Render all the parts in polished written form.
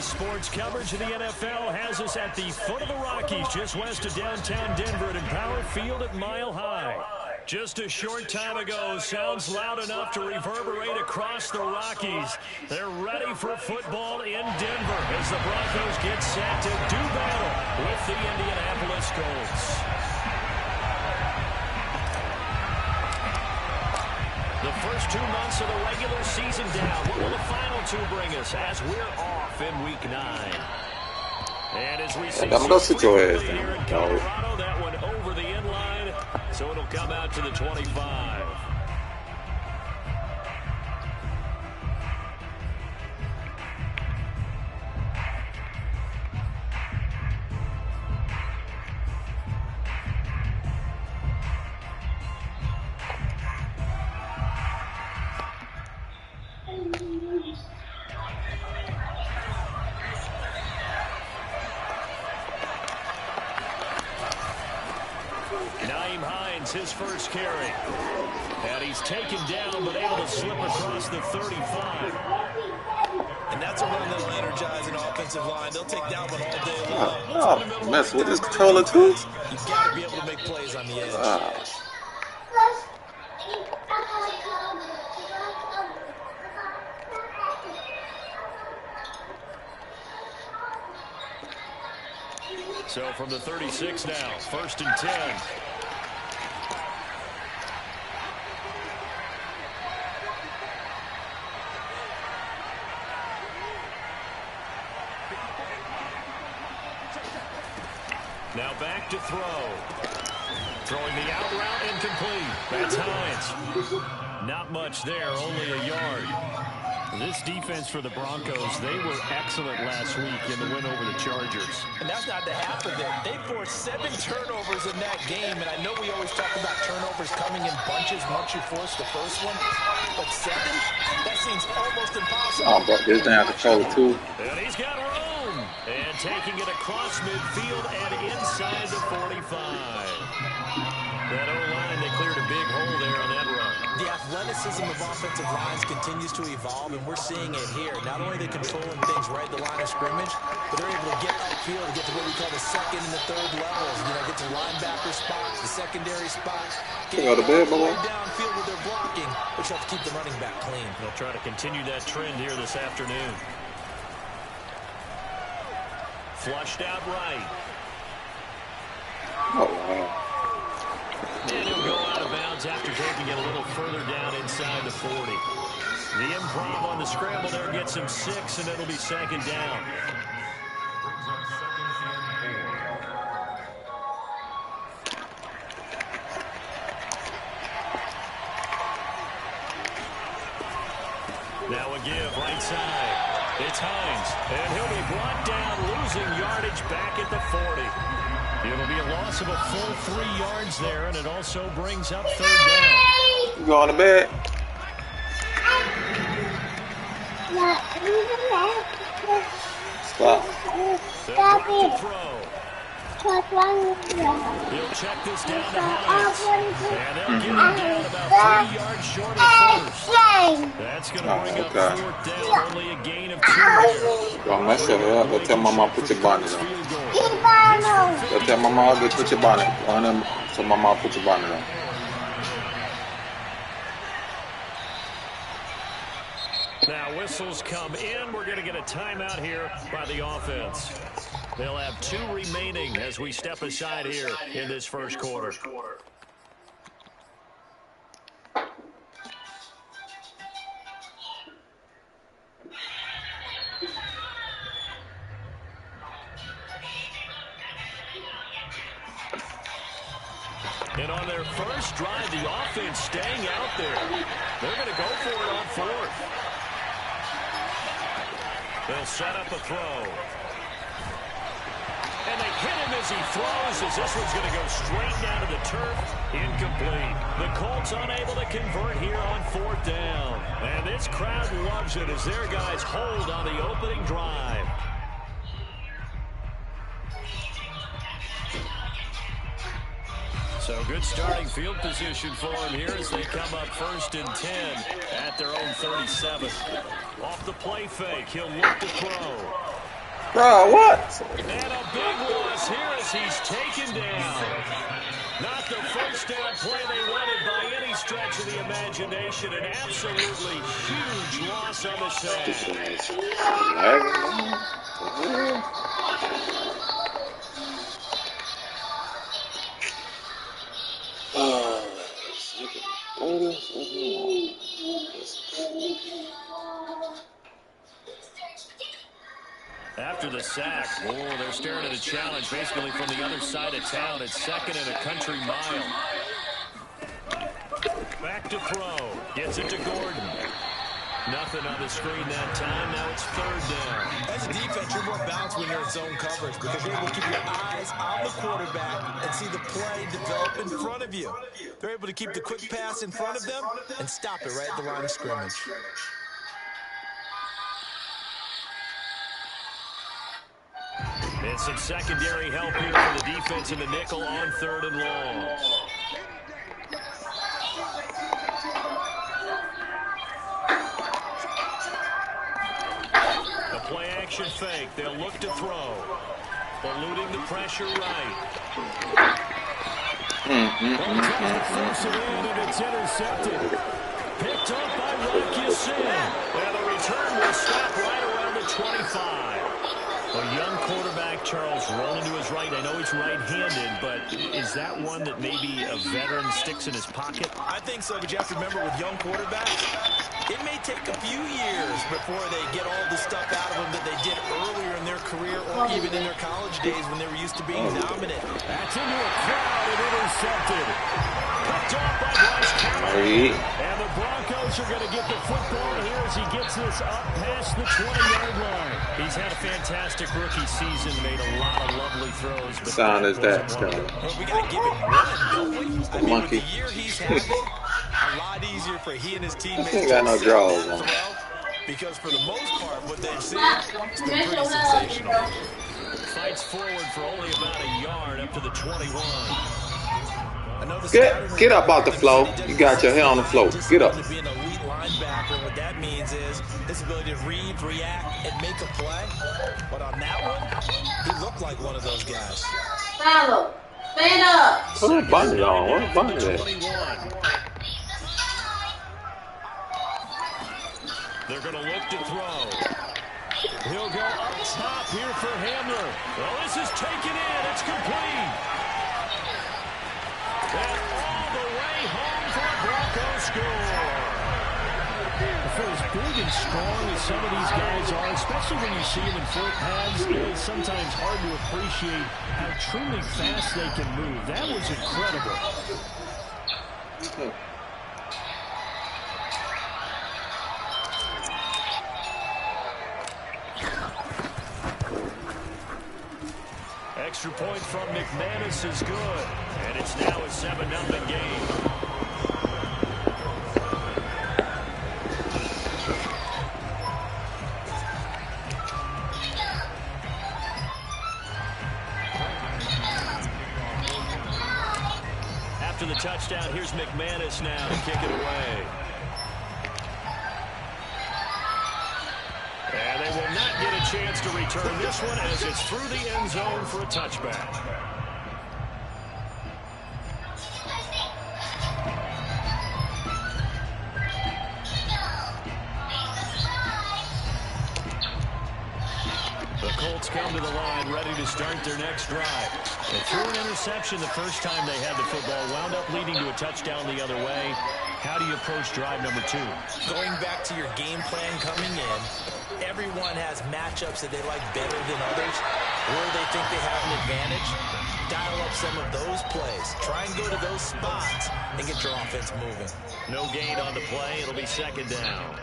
Sports coverage of the NFL has us at the foot of the Rockies, just west of downtown Denver at Empower Field at Mile High. Just a short time ago, sounds loud enough to reverberate across the Rockies. They're ready for football in Denver as the Broncos get set to do battle with the Indianapolis Colts. The first 2 months of the regular season down. What will the final 2 bring us as we're off in Week 9? And as we see here in Colorado, that one over the inline, so it'll come out to the 25. His first carry. And he's taken down, but able to slip across the 35. And that's a run that'll energize an offensive line. They'll take that one all day long. Oh, mess with this controller too? You've got to be able to make plays on the edge. So from the 36 now, 1st and 10. Now back to throw. Throwing the out route incomplete. That's Hines. Not much there, only a yard. This defense for the Broncos, they were excellent last week in the win over the Chargers. And that's not the half of it. They forced 7 turnovers in that game, and I know we always talk about turnovers coming in bunches once you force the first one, but 7? That seems almost impossible. Oh, but this down controller too. And he's got room. And taking it across midfield and inside the 45. That O-line, they cleared a big hole there on that run. The athleticism of offensive lines continues to evolve, and we're seeing it here. Not only are they controlling things right at the line of scrimmage, but they're able to get upfield and get to what we call the second and the third levels. You know, get to linebacker spots, the secondary spots. Get downfield with their blocking, which helps keep the running back clean. They'll try to continue that trend here this afternoon. Flushed out right. Oh, wow. And he'll go out of bounds after taking it a little further down inside the 40. The improv on the scramble there gets him 6, and it'll be 2nd down. Now a give right side. It's Hines, and he'll be brought down, losing yardage back at the 40. It'll be a loss of a full 3 yards there, and it also brings up 3rd down. You going to bed? Stop. They'll to throw. He'll check this down to Hines. And they'll get him down about 3 yards short of 1st. That's going to bring up 4th down, only a gain of 2 here. Don't mess it up. Go tell Mama put your bonnet on. Go tell Mama go put your bonnet on. So Mama put your bonnet on. Now whistles come in. We're going to get a timeout here by the offense. They'll have 2 remaining as we step aside here in this first quarter. And on their first drive, the offense staying out there. They're going to go for it on 4th. They'll set up a throw. And they hit him as he throws, as this one's going to go straight down to the turf. Incomplete. The Colts unable to convert here on 4th down. And this crowd loves it as their guys hold on the opening drive. So good starting field position for them here as they come up 1st and 10 at their own 37. Off the play fake, he'll look to throw. Bro, what? And a big loss here as he's taken down. Not the first down play they wanted by any stretch of the imagination. An absolutely huge loss on the sack. After the sack, they're staring at a challenge basically from the other side of town. It's 2nd and a country mile. Back to throw. Gets it to Gordon. Nothing on the screen that time. Now it's 3rd down. As a defense, you're more balanced when you're in zone coverage because you're able to keep your eyes on the quarterback and see the play develop in front of you. They're able to keep the quick pass in front of them and stop it right at the line of scrimmage. And some secondary help here for the defense in the nickel on 3rd and long. The play action fake. They'll look to throw. Eluding the pressure right. Force it in and it's intercepted. Picked up by Rocky Sin. And the return will stop right around the 25. A young quarterback, Charles, rolling to his right. I know he's right-handed, but is that one that maybe a veteran sticks in his pocket? I think so, but you have to remember with young quarterbacks, it may take a few years before they get all the stuff out of them that they did earlier in their career or even in their college days when they were used to being dominant. That's into a crowd and intercepted. Picked off by Bryce Cameron. And the Broncos are going to get the football here as he gets this up past the 20-yard line. He's had a fantastic rookie season, made a lot of lovely throws. But sound is that, Scott? Well, we got to give it one, don't we? I mean, monkey. with the year he's having, a lot easier for he and his teammates He ain't got no draws on. Because for the most part, what they've seen, it's been pretty sensational. Fights forward for only about a yard up to the 21. Get up off the floor. You got your head on the floor. Get up. To be an elite linebacker, what that means is his ability to read, react, and make a play. But on that one, he looked like one of those guys. Follow. Stand up. What a bunny on? What a bunny there? They're going to look to throw. He'll go up top here for Hamler. Well, this is taken in. It's complete. And all the way home for a Broncos score. For as big and strong as some of these guys are, especially when you see them in full pads, it's sometimes hard to appreciate how truly fast they can move. That was incredible. Extra point from McManus is good. And it's now a 7-0 game. After the touchdown, here's McManus now to kick it away. And they will not get a chance to return this one as it's through the end zone for a touchback. The Colts come to the line, ready to start their next drive. They threw an interception the first time they had the football, wound up leading to a touchdown the other way. How do you approach drive number 2? Going back to your game plan coming in, everyone has matchups that they like better than others, where they think they have an advantage. Dial up some of those plays. Try and go to those spots and get your offense moving. No gain on the play. It'll be 2nd down.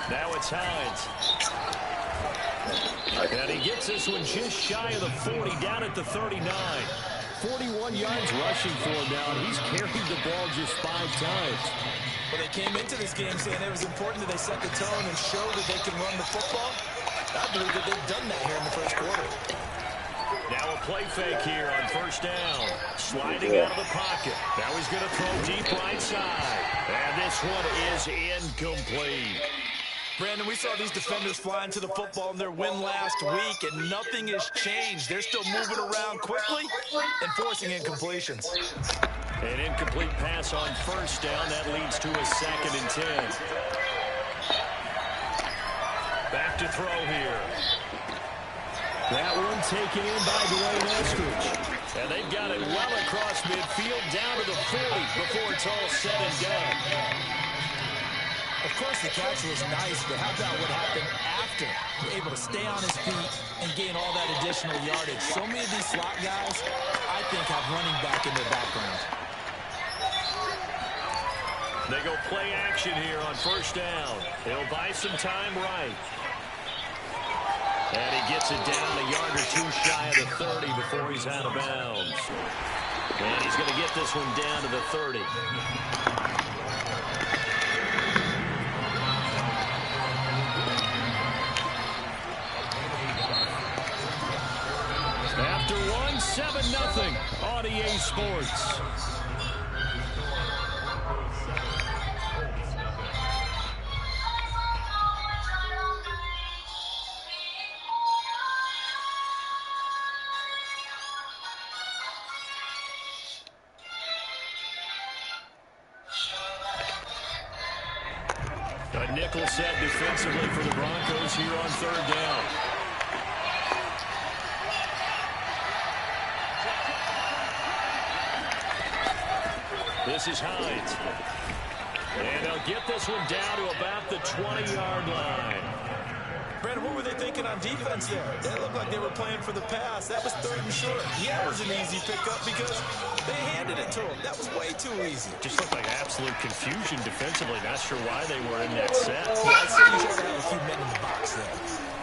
Now it's Hines. And he gets this one just shy of the 40, down at the 39. 41 yards rushing for him now. He's carried the ball just 5 times. Well, they came into this game saying it was important that they set the tone and show that they can run the football. I believe that they've done that here in the first quarter. Now a play fake here on first down. Sliding out of the pocket. Now he's going to throw deep right side. And this one is incomplete. Brandon, we saw these defenders flying to the football in their win last week, and nothing has changed. They're still moving around quickly and forcing incompletions. An incomplete pass on first down. That leads to a 2nd and 10. Back to throw here. That one taken in by Dwayne Eskridge. And they've got it well across midfield, down to the 40 before it's all said and done. Of course, the catch was nice, but how about what happened after? Able to stay on his feet and gain all that additional yardage. So many of these slot guys, I think, have running back in their background. They go play action here on first down. He'll buy some time right. And he gets it down a yard or 2 shy of the 30 before he's out of bounds. And he's going to get this one down to the 30. After one, 7-0 on EA Sports. A nickel set defensively for the Broncos here on third down. This is Hines. And they'll get this one down to about the 20-yard line. Brandon, what were they thinking on defense there? It looked like they were playing for the pass. That was 3rd and short. Yeah, it was an easy pickup because they handed it to him. That was way too easy. Just looked like absolute confusion defensively. Not sure why they were in that set. Yeah, I'd say you should have a few men in the box there.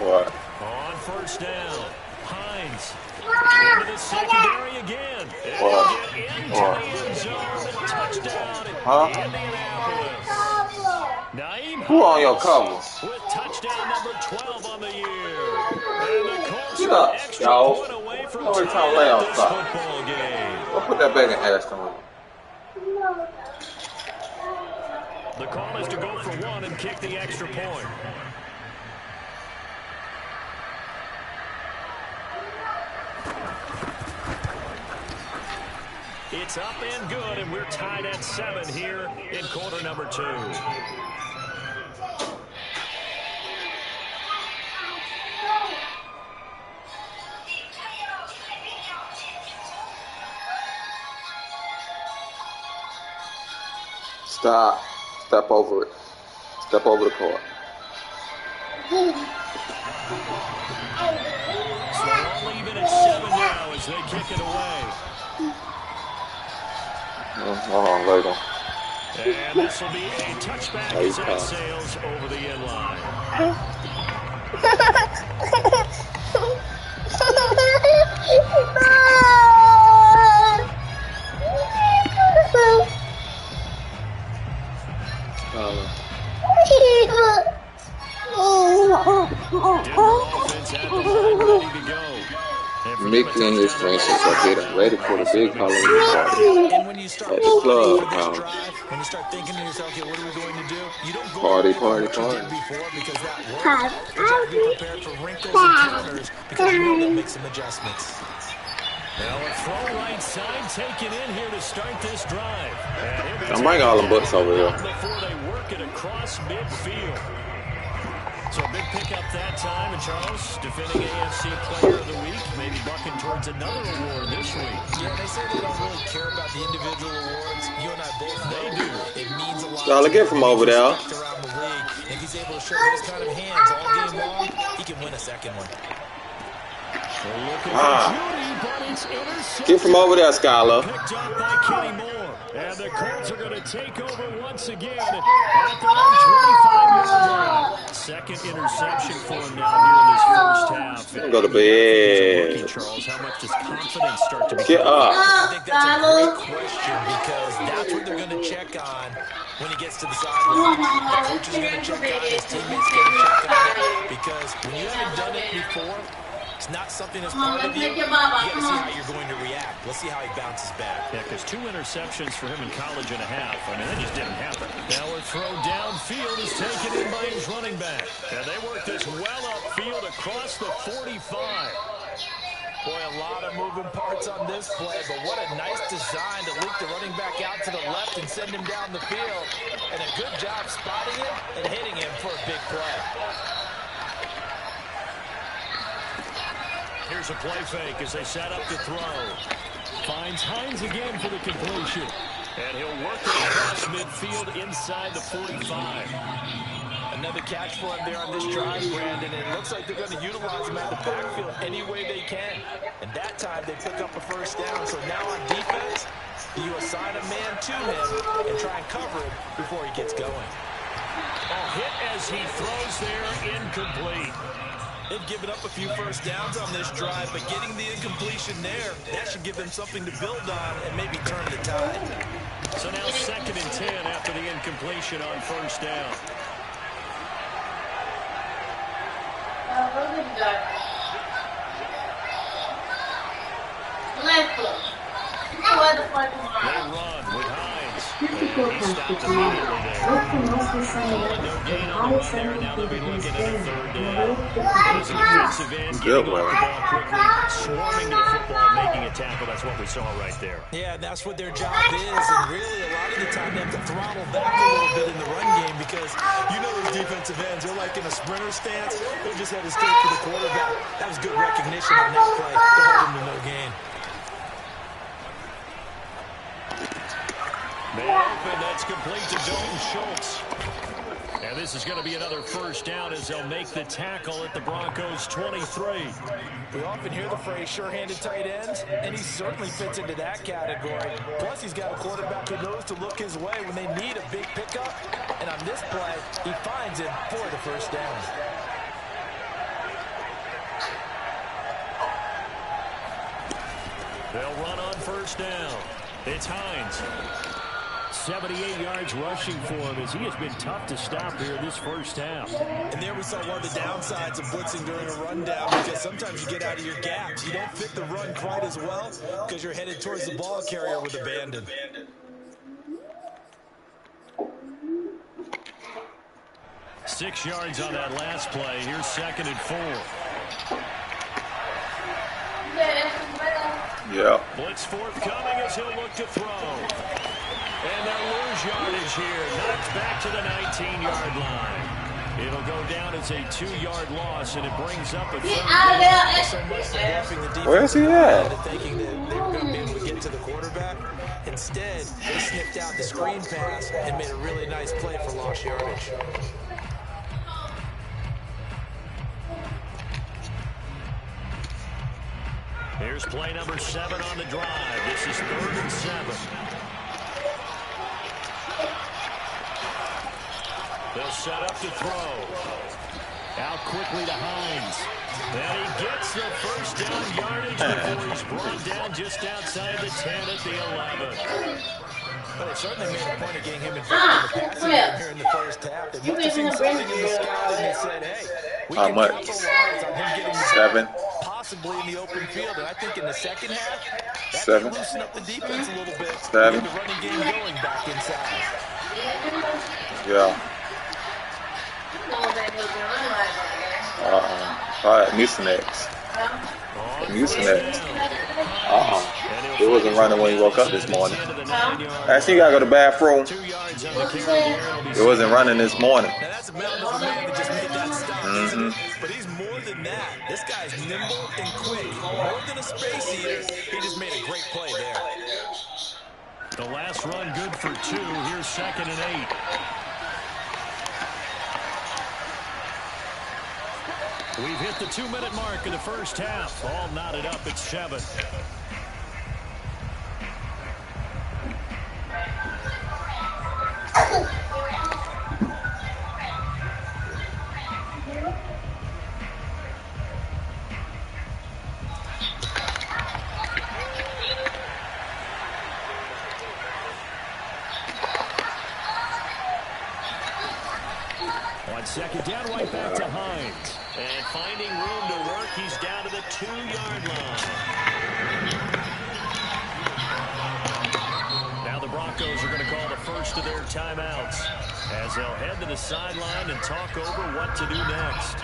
What? On first down, Hines into the secondary again. And What? get into the end zone. Touchdown in Indianapolis. Naeem Who on your cover? with touchdown number 12 on the year. And the Colts Get are up, an extra y'all. point away from How many tying times up layoff this stop? football game. Go put that back in Aston. The call is to go for 1 and kick the extra point. It's up and good, and we're tied at 7 here in quarter number 2. Stop. Step over it. Step over the court. So they're all even at 7 now as they kick it away. Hold on, later. And this will be a touchback as that sails over the end line. Denver offense at the line, ready to go. Mickey and his friends are getting ready for the big Halloween party And when you start at the club. when you start thinking to yourself, okay, what are we going to do? You don't go Party, over party, what you party. did before because that worked. You have to be prepared for wrinkles and counters because you know they'll make some adjustments. Now a throw right side taken in here to start this drive. I'm bringing all them books over here. Before they work it across midfield. So a big pickup that time, and Charles, defending AFC Player of the Week, maybe bucking towards another award this week. Yeah, they say they don't really care about the individual awards. You and I both know They do. it means a lot. Y'all get from over there. Around the league. If he's able to show those kind of hands all game long, he can win a second one. Get from over there, Skylar. Picked up by Kenny Moore. And the Colts are going to take over once again at their own 25-yard line. Second interception for him now here in this first half. Go to bed. Charles, how much does confidence start to become? Get up. I think that's a great question because that's what they're going to check on when he gets to the sideline. The coach is going to check on it. His teammates going to check on it because when you haven't done it before, it's not something that's part of you. You got to see how you're going to react. Let's see how he bounces back. Yeah, because 2 interceptions for him in college and a half. I mean, that just didn't happen. Now a throw downfield is taken in by his running back. And they work this well upfield across the 45. Boy, a lot of moving parts on this play, but what a nice design to leak the running back out to the left and send him down the field. And a good job spotting him and hitting him for a big play. Here's a play fake as they set up to throw. Finds Hines again for the completion. And he'll work it across midfield inside the 45. Another catch for him there on this drive, Brandon. And it looks like they're going to utilize him at the backfield any way they can. And that time they pick up a first down. So now on defense, you assign a man to him and try and cover him before he gets going. A hit as he throws there, incomplete. They've given up a few first downs on this drive, but getting the incompletion there, that should give them something to build on and maybe turn the tide. So now 2nd and 10 after the incompletion on first down. They run with Hines. He stopped immediately there. No gain on the run there. Now they'll be looking at a 3rd down. As a defensive end, getting off the ball quickly, swarming to the football, making a tackle. That's what we saw right there. Yeah, that's what their job is. And really, a lot of the time, they have to throttle back a little bit in the run game because you know those defensive ends, they're like in a sprinter stance. They just had to stay for the quarterback. That was good recognition on that play to hold him to no gain. They open. That's complete to Dalton Schultz. And this is going to be another first down as they'll make the tackle at the Broncos' 23. We often hear the phrase sure-handed tight ends, and he certainly fits into that category. Plus, he's got a quarterback who knows to look his way when they need a big pickup. And on this play, he finds him for the first down. They'll run on first down. It's Hines. 78 yards rushing for him as he has been tough to stop here this first half. And there we saw one of the downsides of blitzing during a rundown because sometimes you get out of your gaps. You don't fit the run quite as well because you're headed towards the ball carrier with abandon. Six yards on that last play. Here's 2nd and 4. Yeah. Blitz forthcoming as he'll look to throw. And they'll lose yardage here. Knocked back to the 19-yard line. It'll go down as a 2-yard loss, and it brings up a 3rd down. Where's he at? Thinking that they were going to be able to get to the quarterback. Instead, they sniffed out the screen pass and made a really nice play for lost yardage. Here's play number 7 on the drive. This is 3rd and 7. They'll set up to throw. Out quickly to Hines. And he gets the first down yardage before he's brought down just outside the 10 at the 11. But they certainly made a point of getting him involved in the passing game here in the first half. They must have seen something in the scout and they said, hey, we can capitalize on him getting the 7. possibly in the open field. And I think in the second half, that 7. can loosen up the defense a little bit. 7. Get the running game going back inside. Yeah. All right, Mucinex. It wasn't running when he woke up this morning. Actually, you gotta go to the bathroom. It wasn't running this morning. Now that's a mountain of a man that just made that stop. But he's more than that. This guy's nimble and quick. More than a space eater. He just made a great play there. The last run good for 2. Here's 2nd and 8. We've hit the 2-minute mark in the first half. All knotted up at 7. On second down, right back to Hines. And finding room to work, he's down to the 2-yard line. Now the Broncos are going to call the first of their timeouts as they'll head to the sideline and talk over what to do next.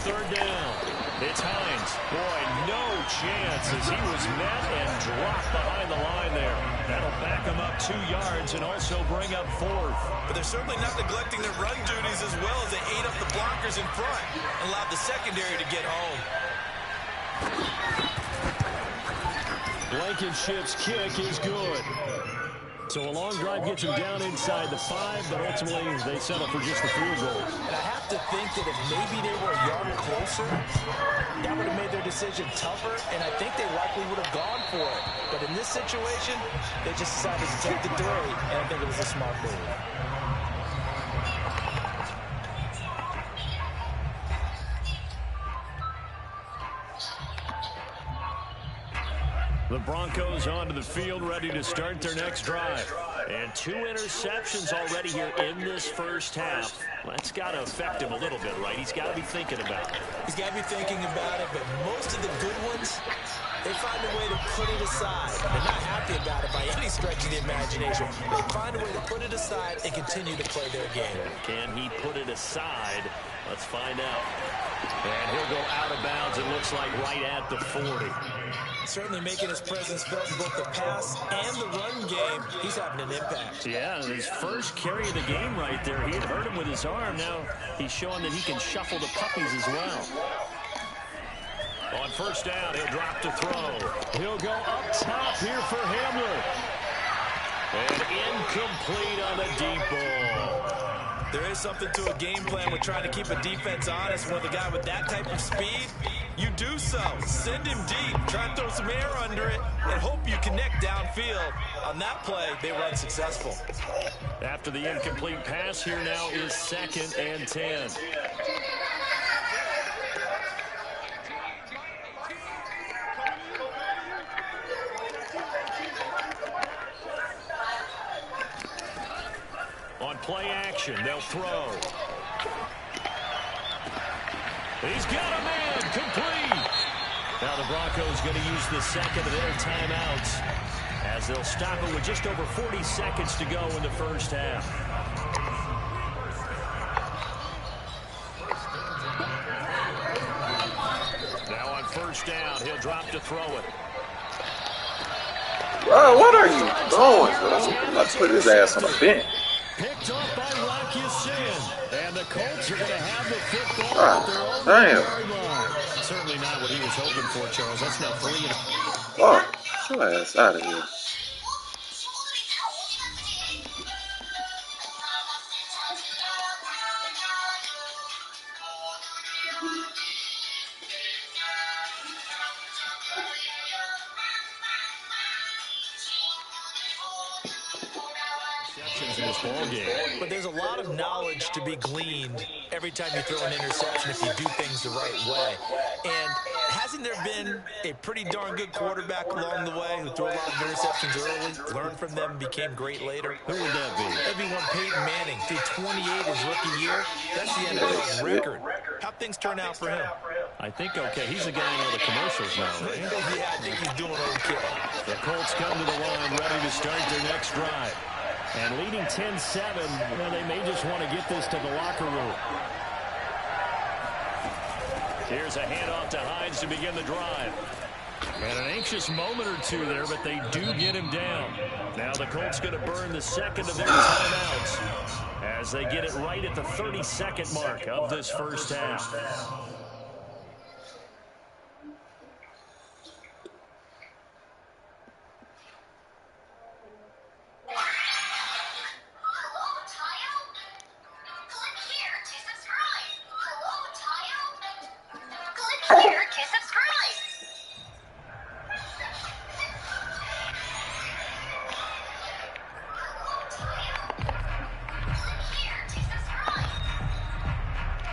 Third down. It's Hines. Boy, no chance as he was met and dropped behind the line there. That'll back him up 2 yards and also bring up 4th. But they're certainly not neglecting their run duties as well as they ate up the blockers in front and allowed the secondary to get home. Blankenship's kick is good. So a long drive gets him down inside the 5, but ultimately they settle for just the field goal. And I have to think that if maybe they were a yard closer, that would have made their decision tougher, and I think they likely would have gone for it. But in this situation, they just decided to take the 3, and I think it was a smart move. The Broncos onto the field, ready to start their next drive. And 2 interceptions already here in this first half. That's got to affect him a little bit, right? He's got to be thinking about it. He's got to be thinking about it, but most of the good ones, they find a way to put it aside. They're not happy about it by any stretch of the imagination. They find a way to put it aside and continue to play their game. Can he put it aside? Let's find out. And he'll go out of bounds, it looks like, right at the 40. Certainly making his presence felt in both the pass and the run game. He's having an impact. Yeah, his first carry of the game right there. He had hurt him with his arm. Now he's showing that he can shuffle the puppies as well. On first down, he'll drop to throw. He'll go up top here for Hamler. And incomplete on the deep ball. There is something to a game plan with trying to keep a defense honest. When the guy with that type of speed, you do so. Send him deep. Try and throw some air under it and hope you connect downfield. On that play, they were unsuccessful. After the incomplete pass, here now is 2nd and 10. On play action, they'll throw. He's got a man, complete. Now the Broncos going to use the second of their timeouts as they'll stop it with just over 40 seconds to go in the first half. Now on first down, he'll drop to throw it. Bro, what are you doing, bro? I'm about to put his ass on the bench. Picked off by Rocky Sin. And the Colts are going to have the football Ah, at their own damn. yard line. Certainly not what he was hoping for, Charles. That's now 3. Oh, your ass out of here. In this ball game. But there's a lot of knowledge to be gleaned every time you throw an interception if you do things the right way. And hasn't there been a pretty darn good quarterback along the way who threw a lot of interceptions early, learned from them, became great later? Who would that be? That'd be one Peyton Manning. Threw 28 his rookie year. That's the NFL record. How'd things turn out for him? I think, okay, he's a guy in all the commercials now, right? Yeah, I think he's doing okay. The Colts come to the line ready to start their next drive. And leading 10-7, well, they may just want to get this to the locker room. Here's a handoff to Hines to begin the drive. And an anxious moment or two there, but they do get him down. Now the Colts going to burn the second of their timeouts as they get it right at the 30-second mark of this first half.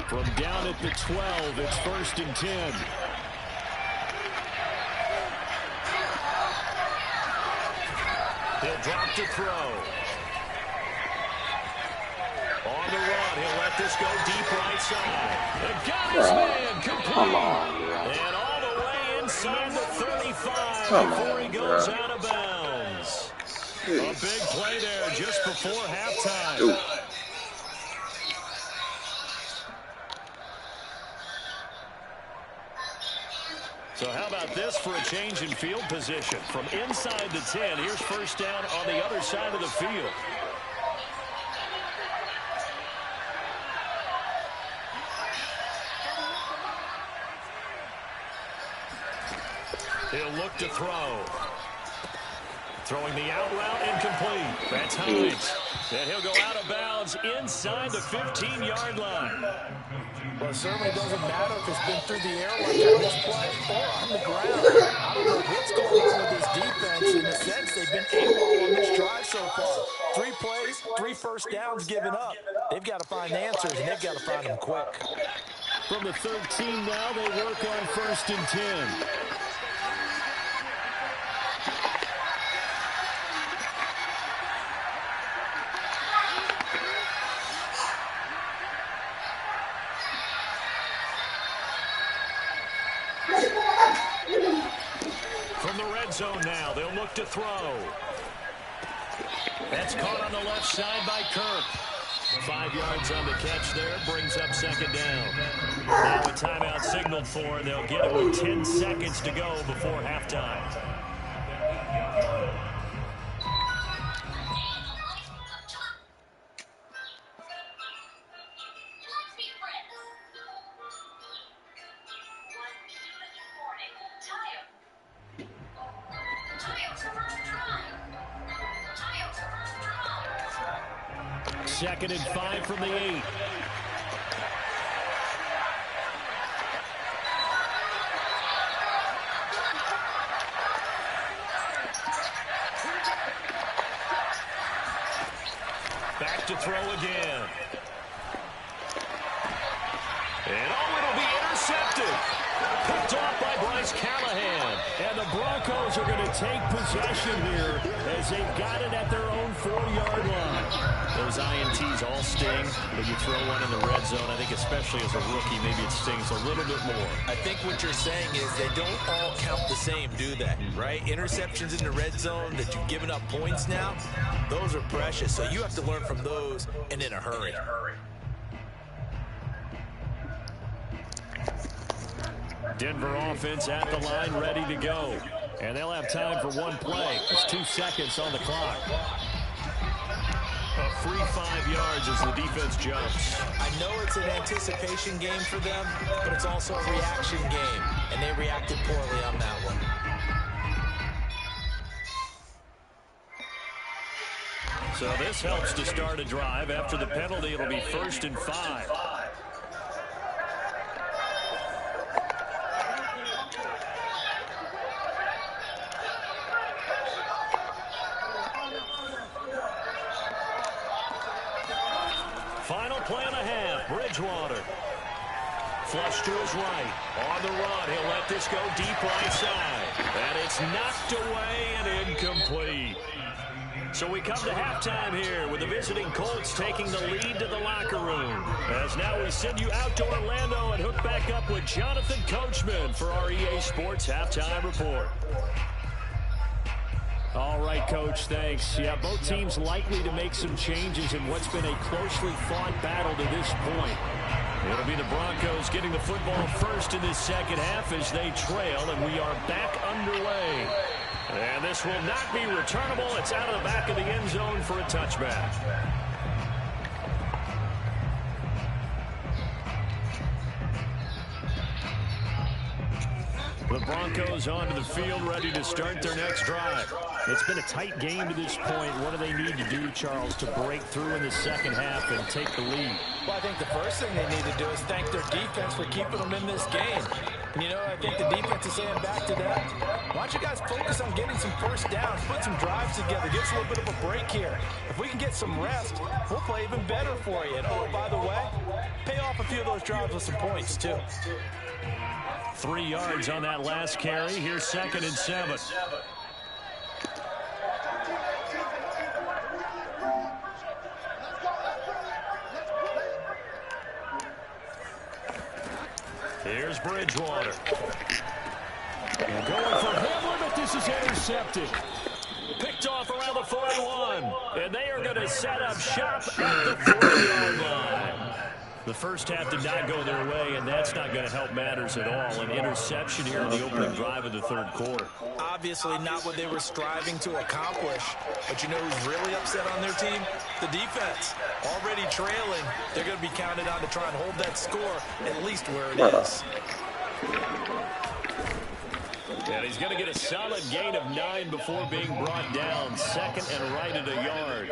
From down at the 12, it's 1st and 10. He'll drop to throw. On the run, he'll let this go deep right side. And got his man complete. Come on, bro. And all the way inside the 35 before he goes out of bounds. A big play there just before halftime. Ooh. So how about this for a change in field position? From inside the 10, here's first down on the other side of the field. He'll look to throw. Throwing the out route incomplete. That's Hines. And he'll go out of bounds inside the 15-yard line. Well, it certainly doesn't matter if it's been through the air like on this play or on the ground. I don't know what's going on with this defense in the sense they've been able on this drive so far. 3 plays, 3 first downs given up. They've got to find answers, and they've got to find them quick. From the 13 now, they work on 1st and 10. From the red zone now, they'll look to throw. That's caught on the left side by Kirk. 5 yards on the catch there, brings up 2nd down. Now a timeout signaled for, and they'll get it with 10 seconds to go before halftime. Second and 5 from the 8. Back to throw again. And it'll be intercepted. Picked off by Bryce Callahan. And the Broncos are going to take possession here as they've got it at their own 4-yard line. Those INTs all sting when you throw one in the red zone. I think especially as a rookie, maybe it stings a little bit more. I think what you're saying is they don't all count the same, do they? Right? Interceptions in the red zone that you've given up points now, those are precious. So you have to learn from those and in a hurry. Denver offense at the line, ready to go. And they'll have time for one play. There's 2 seconds on the clock. A free 5 yards as the defense jumps. I know it's an anticipation game for them, but it's also a reaction game, and they reacted poorly on that one. So this helps to start a drive. After the penalty, it'll be 1st and 5. Final play and a half. Bridgewater. Flush to his right. On the run. He'll let this go deep right side. And it's knocked away and incomplete. So we come to halftime here with the visiting Colts taking the lead to the locker room. As now we send you out to Orlando and hook back up with Jonathan Coachman for our EA Sports Halftime Report. All right, Coach, thanks. Yeah, both teams likely to make some changes in what's been a closely fought battle to this point. It'll be the Broncos getting the football first in this second half as they trail, and we are back underway. And this will not be returnable. It's out of the back of the end zone for a touchback. The Broncos onto the field, ready to start their next drive. It's been a tight game to this point. What do they need to do, Charles, to break through in the second half and take the lead? Well, I think the first thing they need to do is thank their defense for keeping them in this game. And, you know, I think the defense is saying back to that. Why don't you guys focus on getting some first downs, put some drives together, get us a little bit of a break here. If we can get some rest, we'll play even better for you. And, oh, by the way, pay off a few of those drives with some points, too. 3 yards on that last carry. Here's 2nd and 7. Here's Bridgewater. And going for Hamlin, but this is intercepted. Picked off around the 41. And they are going to set up shop at the 40-yard line. The first half did not go their way, and that's not going to help matters at all. An interception here in the opening drive of the third quarter. Obviously not what they were striving to accomplish. But you know who's really upset on their team? The defense. Already trailing. They're going to be counted on to try and hold that score at least where it is. And he's going to get a solid gain of 9 before being brought down. 2nd and right at a yard.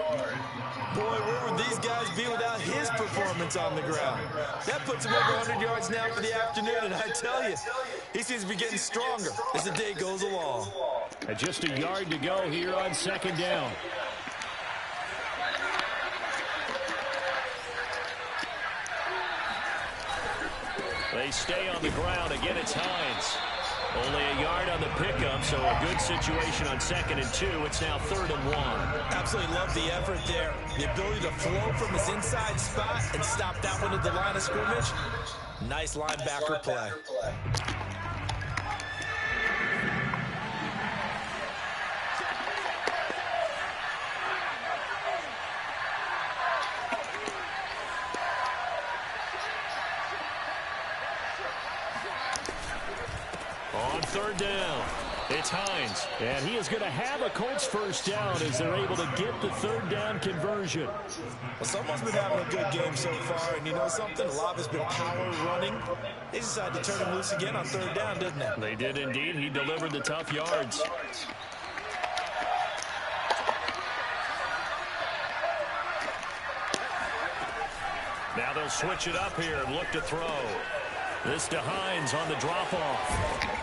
Boy, where would these guys be without his performance on the ground? That puts him over 100 yards now for the afternoon, and I tell you, he seems to be getting stronger as the day goes along. And just a yard to go here on 2nd down. They stay on the ground. Again, it's Hines. Only a yard on the pickup, so a good situation on 2nd and 2. It's now 3rd and 1. Absolutely love the effort there. The ability to flow from his inside spot and stop that one at the line of scrimmage. Nice linebacker play. On 3rd down, it's Hines. And he is going to have a Colts first down as they're able to get the 3rd down conversion. Well, someone's been having a good game so far, and you know something? A lot has been power running. They decided to turn him loose again on 3rd down, didn't they? They did indeed. He delivered the tough yards. Now they'll switch it up here and look to throw. This to Hines on the drop-off.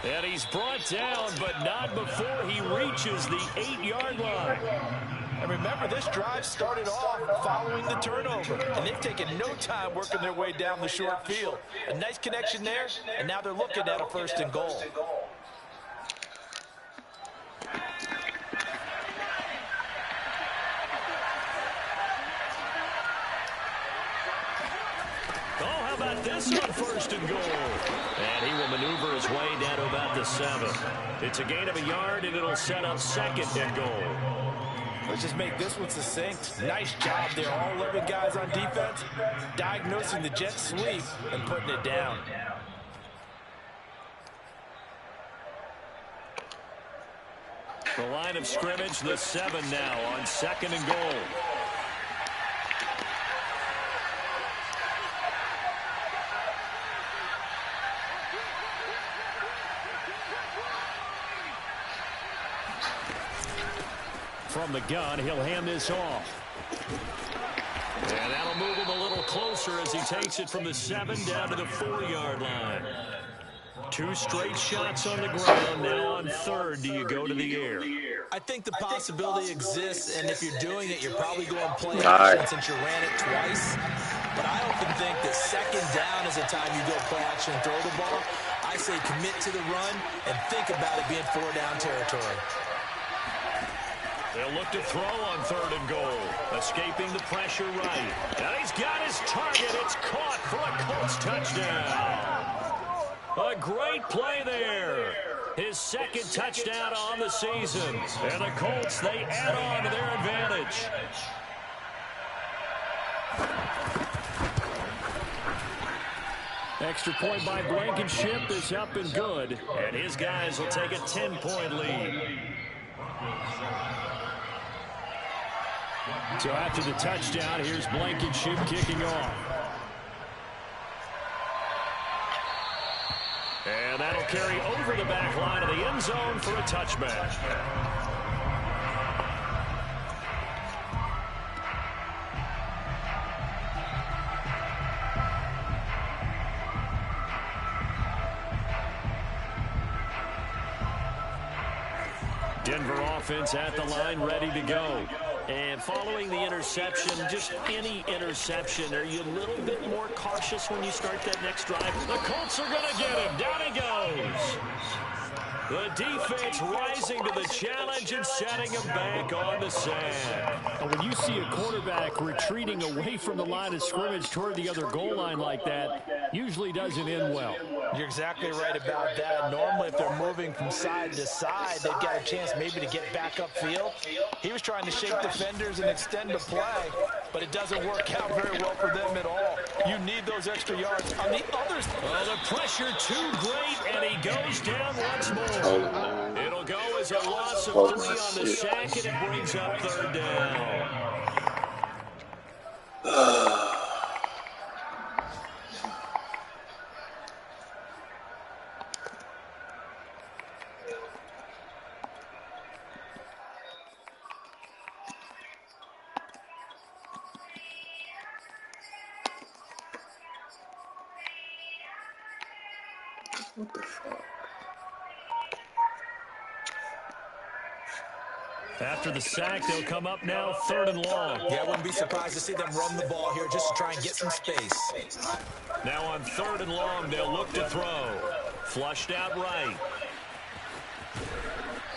And he's brought down, but not before he reaches the 8-yard line. And remember, this drive started off following the turnover, and they've taken no time working their way down the short field. A nice connection there, and now they're looking at a 1st and goal. This on 1st and goal. And he will maneuver his way down to about the 7. It's a gain of a yard, and it'll set up 2nd and goal. Let's just make this one succinct. Nice job there. All 11 guys on defense diagnosing the jet sweep and putting it down. The line of scrimmage, the 7 now on 2nd and goal. From the gun, he'll hand this off. And that'll move him a little closer as he takes it from the 7 down to the 4-yard line. 2 straight shots on the ground. Now on 3rd, do you go to the air? I think the possibility exists, and if you're doing it, you're probably going play action since you ran it twice. But I often think that 2nd down is the time you go play action and throw the ball. I say commit to the run and think about it being 4-down territory. They'll look to throw on 3rd and goal. Escaping the pressure right. And he's got his target. It's caught for a Colts touchdown. A great play there. His second touchdown on the season. And the Colts, they add on to their advantage. Extra point by Blankenship is up and good. And his guys will take a 10-point lead. So after the touchdown, here's Blankenship kicking off. And that'll carry over the back line of the end zone for a touchback. Denver offense at the line, ready to go. And following the interception, just any interception, are you a little bit more cautious when you start that next drive? The Colts are going to get him. Down he goes. The defense rising to the challenge and setting him back on the sand. When you see a quarterback retreating away from the line of scrimmage toward the other goal line like that, usually doesn't end well. You're exactly right about that. Normally, if they're moving from side to side, they've got a chance maybe to get back upfield. He was trying to shake defenders and extend the play, but it doesn't work out very well for them at all. You need those extra yards. On the other side, the pressure too great, and he goes down once more. It'll go as a loss of 3 on the sack, and it brings up 3rd down. What the fuck? After the sack, they'll come up now 3rd and long. Yeah, I wouldn't be surprised to see them run the ball here just to try and get some space. Now on 3rd and long, they'll look to throw. Flushed out right.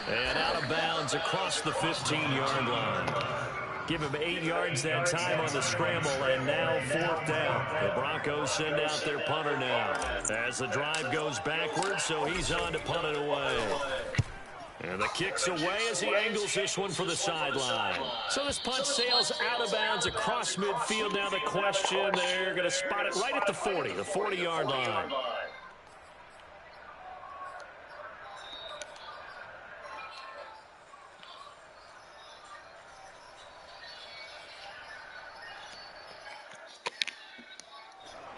And out of bounds across the 15-yard line. Give him 8 yards that time on the scramble, and now 4th down. The Broncos send out their punter now as the drive goes backwards, so he's on to punt it away. And the kick's away as he angles this one for the sideline. So this punt sails out of bounds across midfield. Now the question, they're going to spot it right at the 40, the 40-yard line.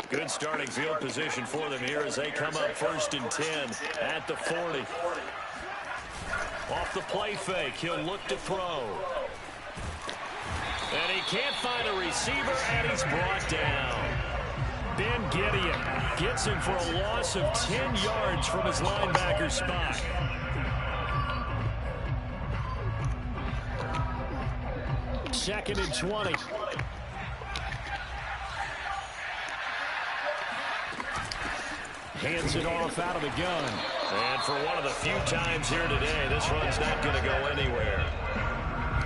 Good starting field position for them here as they come up 1st and 10 at the 40. Off the play fake, he'll look to throw. And he can't find a receiver, and he's brought down. Ben Gideon gets him for a loss of 10 yards from his linebacker spot. Second and 20. Hands it off out of the gun. And for one of the few times here today, this run's not going to go anywhere.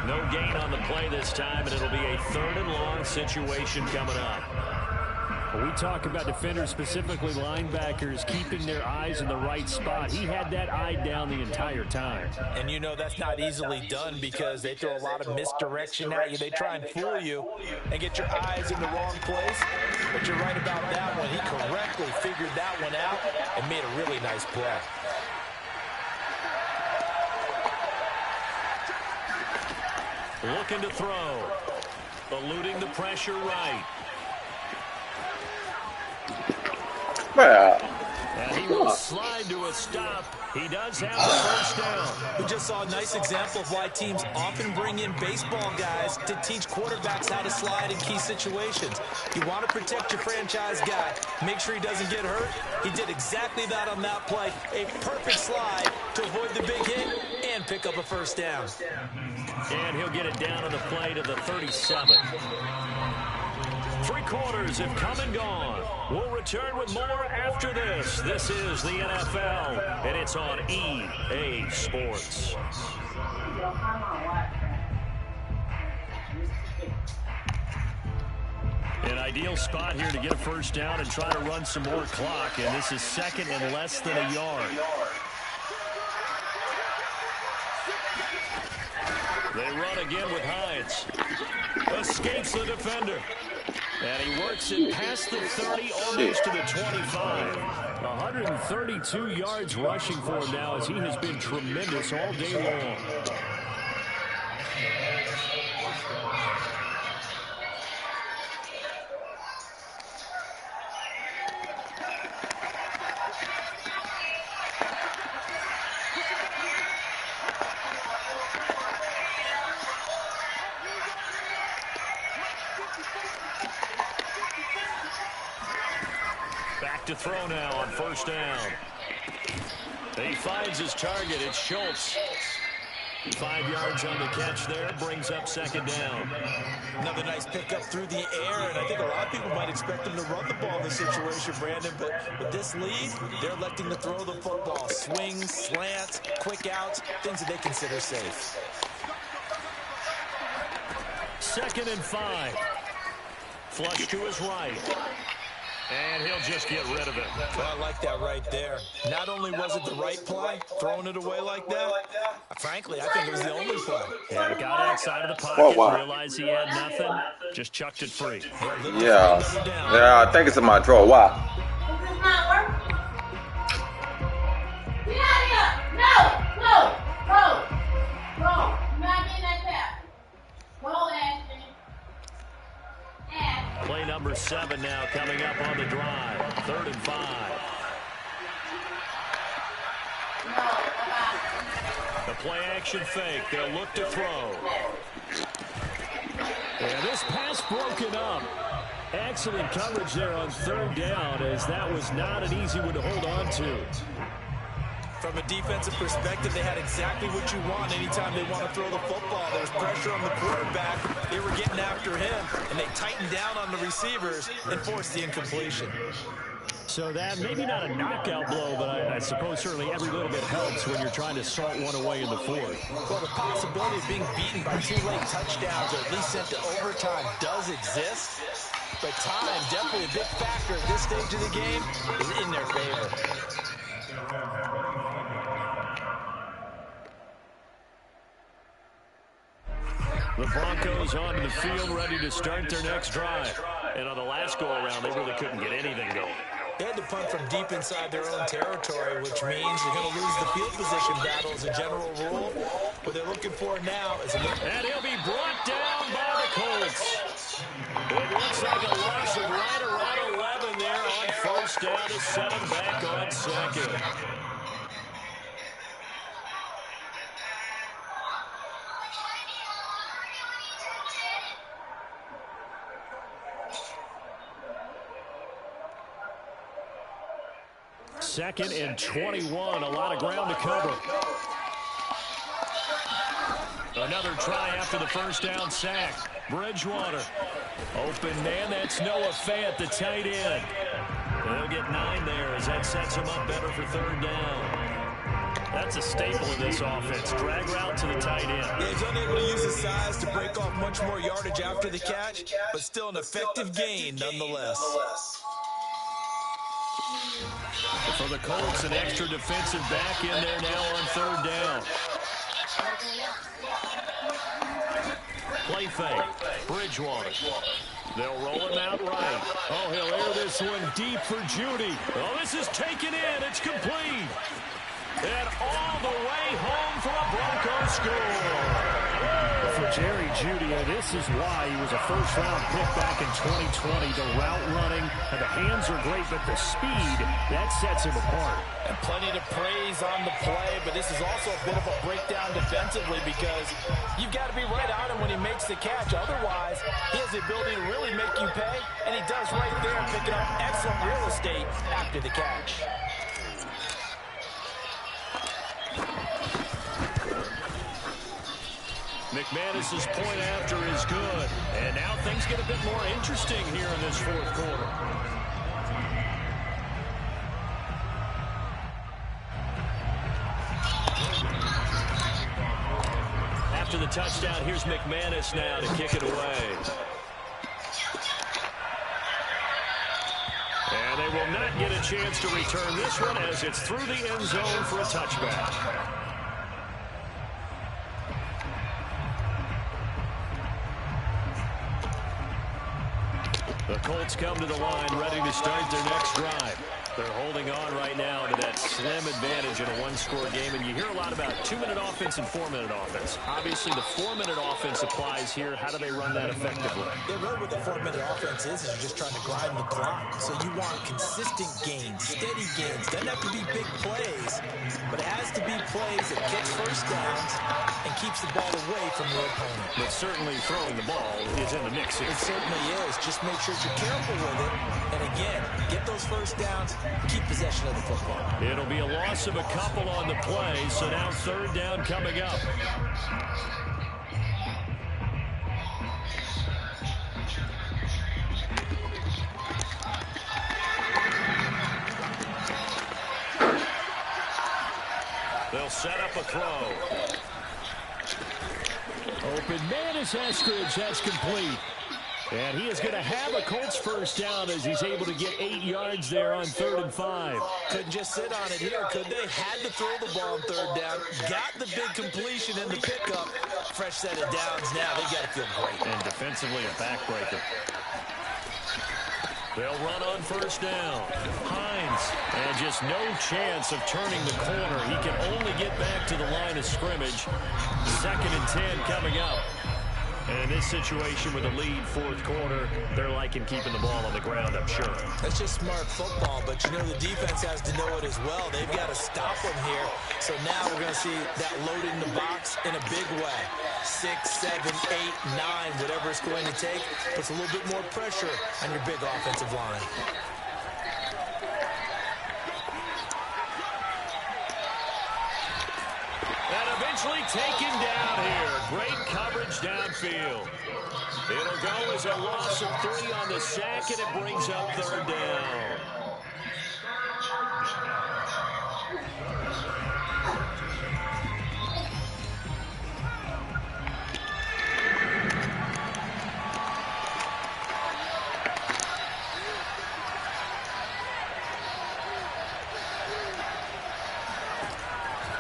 No gain on the play this time, and it'll be a 3rd and long situation coming up. When we talk about defenders, specifically linebackers, keeping their eyes in the right spot. He had that eye down the entire time. And you know that's not easily done because they throw a lot of misdirection at you. They try and fool you and get your eyes in the wrong place. But you're right about that one. He correctly figured that one out and made a really nice play. Looking to throw. Eluding the pressure right. And he will slide to a stop. He does have the 1st down. We just saw a nice example of why teams often bring in baseball guys to teach quarterbacks how to slide in key situations. You want to protect your franchise guy. Make sure he doesn't get hurt. He did exactly that on that play. A perfect slide to avoid the big hit and pick up a 1st down. And he'll get it down on the play to the 37. 3 quarters have come and gone. We'll return with more after this. This is the NFL, and it's on EA Sports. An ideal spot here to get a 1st down and try to run some more clock, and this is 2nd and less than a yard. They run again with Hines. Escapes the defender. And he works it past the 30, almost to the 25. 132 yards rushing for him now as he has been tremendous all day long. Back to throw now on first down. He finds his target. It's Schultz. 5 yards on the catch there. Brings up second down. Another nice pickup through the air, and I think a lot of people might expect him to run the ball in this situation, Brandon, but with this lead, they're electing to throw the football. Swings, slants, quick outs, things that they consider safe. 2nd and 5. Flush to his right. And he'll just get rid of it. Well, I like that right there. Not only was it the right play, throwing it away like that, frankly, I think it was the only play. Yeah, got outside of the pocket, realized he had nothing, just chucked it free. Yeah, I think it's in my drawer. Why? This is not working. Get out of here. No. You're not getting that tap. Go, Ashton. Play number 7 now coming up on the drive. 3rd and 5. The play action fake. They'll look to throw. And this pass broken up. Excellent coverage there on 3rd down, as that was not an easy one to hold on to. From a defensive perspective, they had exactly what you want anytime they want to throw the football. There's pressure on the quarterback. They were getting after him, and they tightened down on the receivers and forced the incompletion. So that, maybe not a knockout blow, but I suppose certainly every little bit helps when you're trying to salt one away in the 4th. Well, the possibility of being beaten by 2 late touchdowns or at least sent to overtime does exist, but time, definitely a big factor at this stage of the game, is in their favor. The Broncos onto the field, ready to start their next drive. And on the last go-around, they really couldn't get anything going. They had to punt from deep inside their own territory, which means they're going to lose the field position battle as a general rule. What they're looking for now is... And he'll be brought down by the Colts. It looks like a loss of right around 11 there on first down to set him back on 2nd. Second and 21, a lot of ground to cover. Another try after the first down sack. Bridgewater. Open man, that's Noah Fant, the tight end. They'll get 9 there as that sets him up better for 3rd down. That's a staple of this offense. Drag route to the tight end. Yeah, he's unable to use his size to break off much more yardage after the catch, but still an effective gain nonetheless. For the Colts, an extra defensive back in there now on 3rd down. Play fake. Bridgewater. They'll roll him out right. Oh, he'll air this one deep for Judy. Oh, this is taken in. It's complete. And all the way home for a Broncos score. For Jerry Jeudy, this is why he was a first-round pick back in 2020. The route running, and the hands are great, but the speed, that sets him apart. And plenty to praise on the play, but this is also a bit of a breakdown defensively because you've got to be right on him when he makes the catch. Otherwise, he has the ability to really make you pay, and he does right there, picking up excellent real estate after the catch. McManus's point after is good. And now things get a bit more interesting here in this 4th quarter. After the touchdown, here's McManus now to kick it away. And they will not get a chance to return this one as it's through the end zone for a touchback. The Colts come to the line ready to start their next drive. They're holding on right now to that slim advantage in a one-score game. And you hear a lot about 2-minute offense and 4-minute offense. Obviously, the 4-minute offense applies here. How do they run that effectively? Yeah, really what the 4-minute offense is you're just trying to grind the clock. So you want consistent gains, steady gains. Doesn't have to be big plays, but it has to be plays that gets first downs and keeps the ball away from your opponent. But certainly throwing the ball is in the mix here. It certainly is. Just make sure you're careful with it. And again, get those first downs, keep possession of the football. It'll be a loss of a couple on the play, so now third down coming up. They'll set up a throw. Open man is Eskridge. That's complete. And he is going to have a Colts first down as he's able to get 8 yards there on 3rd and 5. Couldn't just sit on it here, could they? Had to throw the ball on 3rd down. Got the big completion in the pickup. Fresh set of downs now. They got to feel great. And defensively a backbreaker. They'll run on first down. Hines, and just no chance of turning the corner. He can only get back to the line of scrimmage. 2nd and 10 coming up. And in this situation with a lead 4th quarter, they're liking keeping the ball on the ground, I'm sure. That's just smart football, but you know the defense has to know it as well. They've got to stop them here. So now we're going to see that load in the box in a big way. 6, 7, 8, 9, whatever it's going to take, puts a little bit more pressure on your big offensive line. And eventually taken down here. Great coverage downfield. It'll go as a loss of 3 on the sack, and it brings up 3rd down.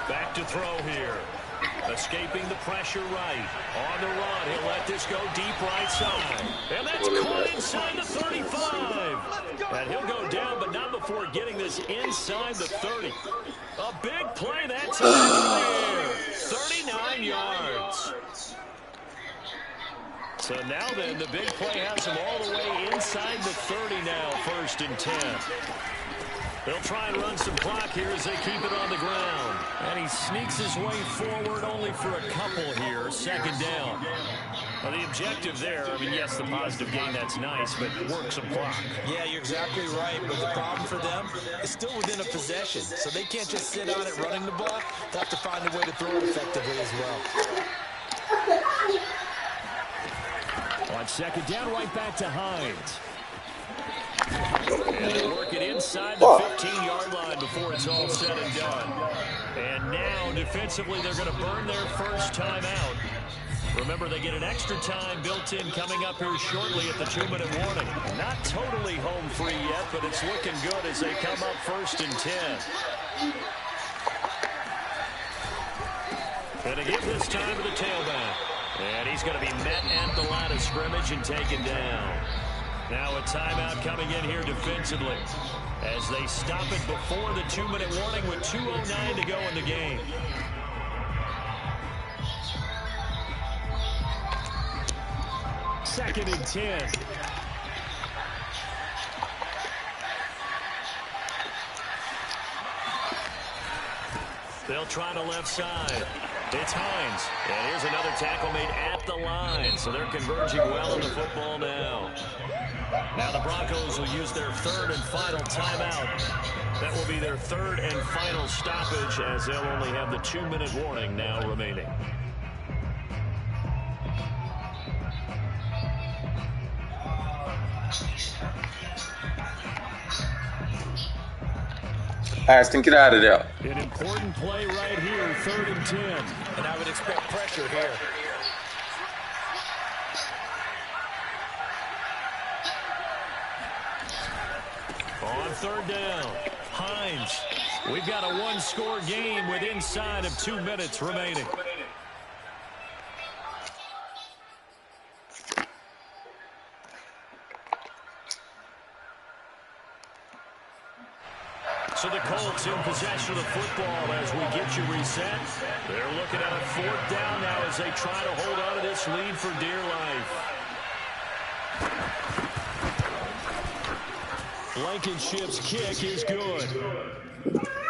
Back to throw here. Escaping the pressure right. On the run, he'll let this go deep right side. And that's caught inside the 35. And he'll go down, but not before getting this inside the 30. A big play that time here. 39 yards. So now then, the big play has him all the way inside the 30 now, 1st and 10. They'll try and run some clock here as they keep it on the ground. And he sneaks his way forward only for a couple here. 2nd down. Well, the objective there, I mean, yes, the positive gain, that's nice, but work some clock. Yeah, you're exactly right. But the problem for them is still within a possession. So they can't just sit on it running the ball. They have to find a way to throw it effectively as well. On 2nd down, right back to Hines. And they work it inside the 15-yard line before it's all said and done. And now, defensively, they're going to burn their first timeout. Remember, they get an extra time built in coming up here shortly at the 2-minute warning. Not totally home free yet, but it's looking good as they come up 1st and 10. And again this time to the tailback. And he's going to be met at the line of scrimmage and taken down. Now a timeout coming in here defensively as they stop it before the 2-minute warning with 2:09 to go in the game. Second and 10. They'll try to left side. It's Hines. And here's another tackle made at the line. So they're converging well on the football now. Now the Broncos will use their 3rd and final timeout. That will be their 3rd and final stoppage as they'll only have the 2-minute warning now remaining. Ashton, get out of there. An important play right here, 3rd and 10. And I would expect pressure here. On 3rd down, Hines. We've got a 1-score game with inside of 2 minutes remaining. So the Colts in possession of the football as we get you reset. They're looking at a 4th down now as they try to hold on to this lead for dear life. Blankenship's kick is good.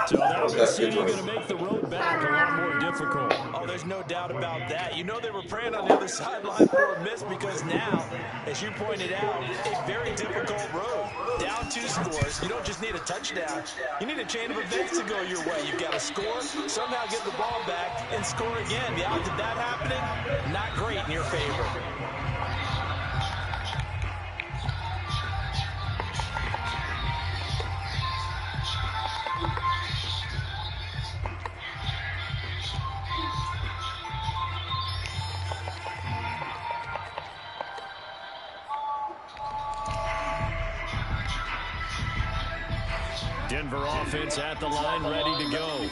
So that would seem going to make the road back a lot more difficult. Oh, there's no doubt about that. You know they were praying on the other sideline for a miss because now, as you pointed out, a very difficult road. Down 2 scores. You don't just need a touchdown. You need a chain of events to go your way. You've got to score, somehow get the ball back, and score again. The odds of that happening, not great in your favor. Denver offense at the line, ready to go.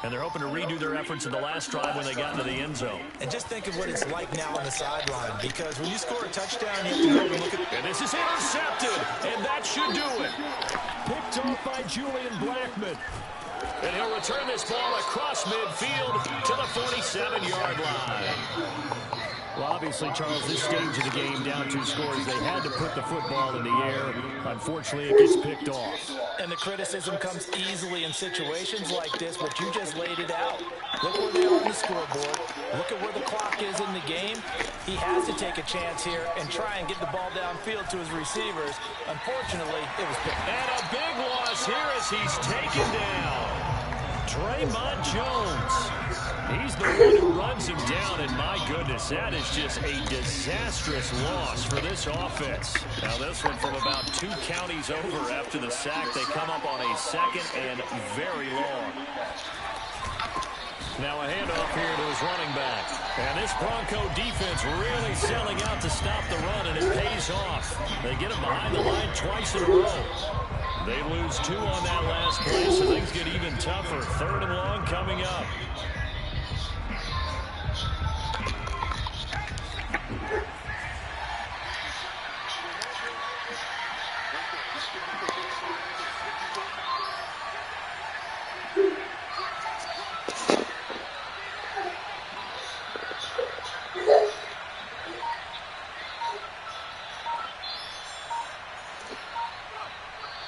And they're hoping to redo their efforts in the last drive when they got into the end zone. And just think of what it's like now on the sideline, because when you score a touchdown, you have to go and look at... And this is intercepted, and that should do it. Picked off by Julian Blackmon. And he'll return this ball across midfield to the 47-yard line. Well, obviously, Charles, this stage of the game, down 2 scores, they had to put the football in the air. Unfortunately, it gets picked off. And the criticism comes easily in situations like this, but you just laid it out. Look where they are on the scoreboard. Look at where the clock is in the game. He has to take a chance here and try and get the ball downfield to his receivers. Unfortunately, it was picked. And a big loss here as he's taken down. Draymond Jones. He's the one who runs him down, and my goodness, that is just a disastrous loss for this offense. Now this one from about 2 counties over after the sack. They come up on a 2nd and very long. Now a handoff here to his running back. And this Bronco defense really selling out to stop the run, and it pays off. They get him behind the line twice in a row. They lose 2 on that last play, so things get even tougher. 3rd and long coming up.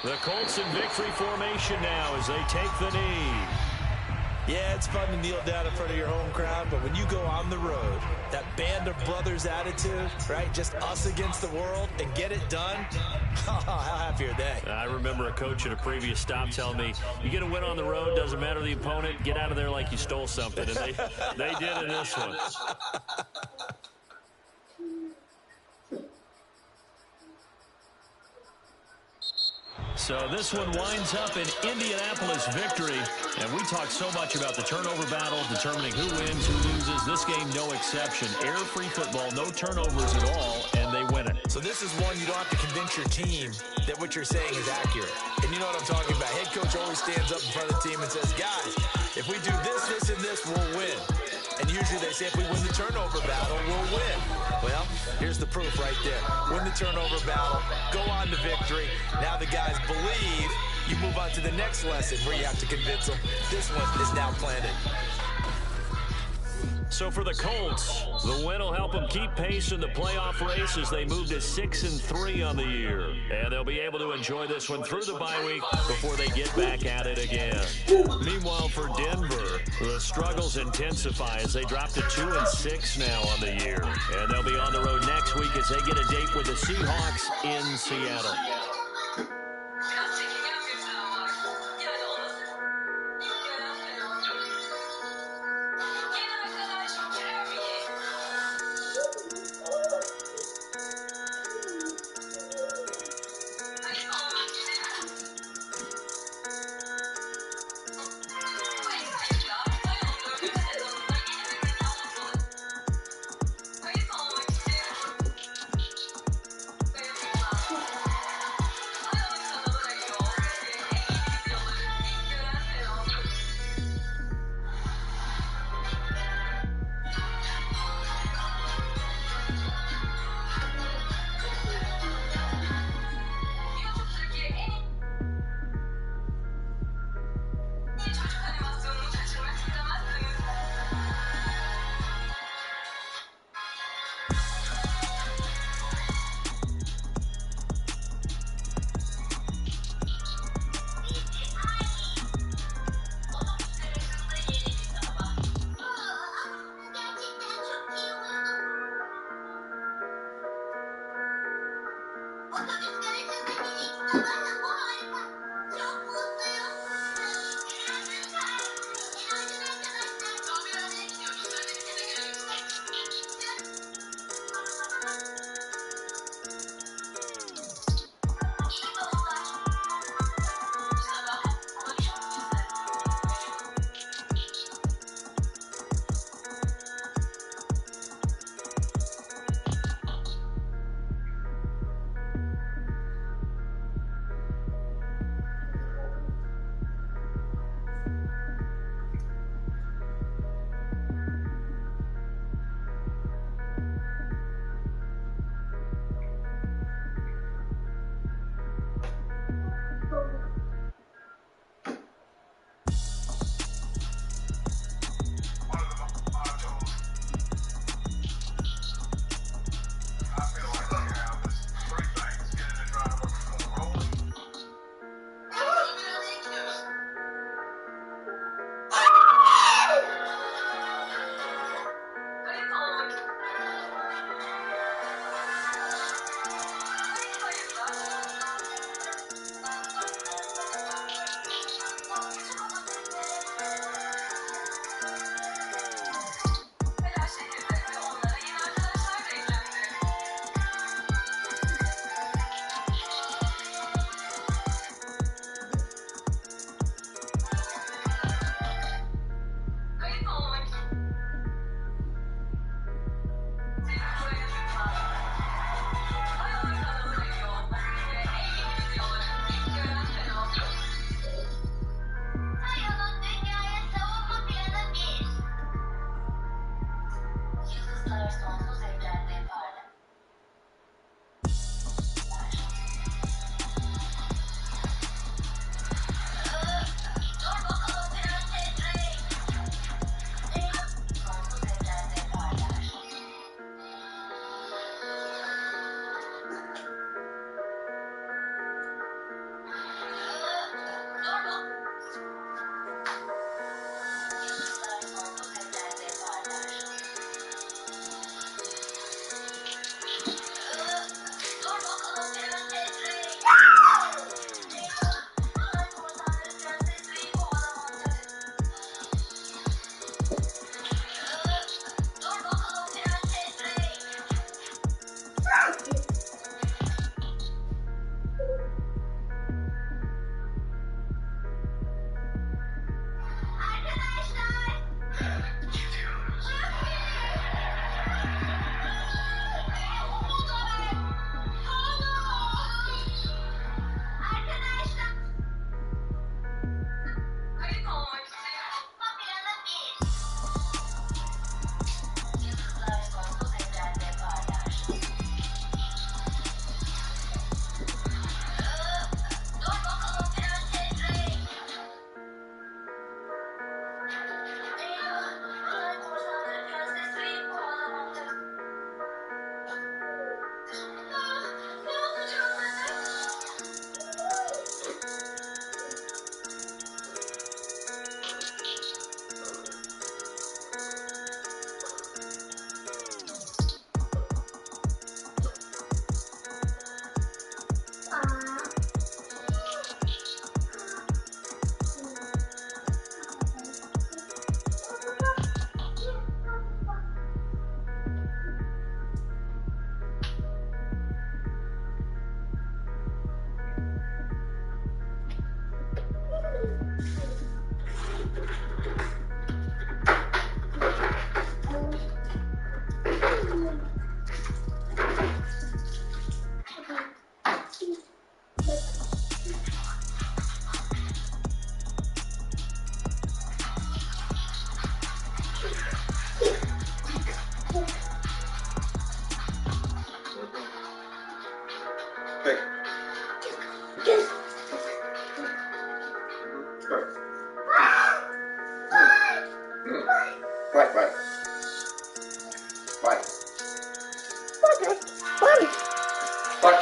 The Colts in victory formation now as they take the knee. Yeah, it's fun to kneel down in front of your home crowd, but when you go on the road, that band of brothers attitude, right, just us against the world, and get it done, how happy are they? I remember a coach at a previous stop telling me, you get a win on the road, doesn't matter the opponent, get out of there like you stole something, and they did in this one. So this one winds up in Indianapolis victory. And we talk so much about the turnover battle, determining who wins, who loses. This game, no exception. Error-free football, no turnovers at all, and they win it. So this is one you don't have to convince your team that what you're saying is accurate. And you know what I'm talking about. Head coach always stands up in front of the team and says, guys, if we do this, this, and this, we'll win. And usually they say if we win the turnover battle, we'll win. Well, here's the proof right there. Win the turnover battle, go on to victory. Now the guys believe. You move on to the next lesson where you have to convince them. This one is now planted. So for the Colts, the win will help them keep pace in the playoff race as they move to 6-3 on the year. And they'll be able to enjoy this one through the bye week before they get back at it again. Meanwhile, for Denver, the struggles intensify as they drop to 2-6 now on the year. And they'll be on the road next week as they get a date with the Seahawks in Seattle.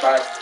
Bye.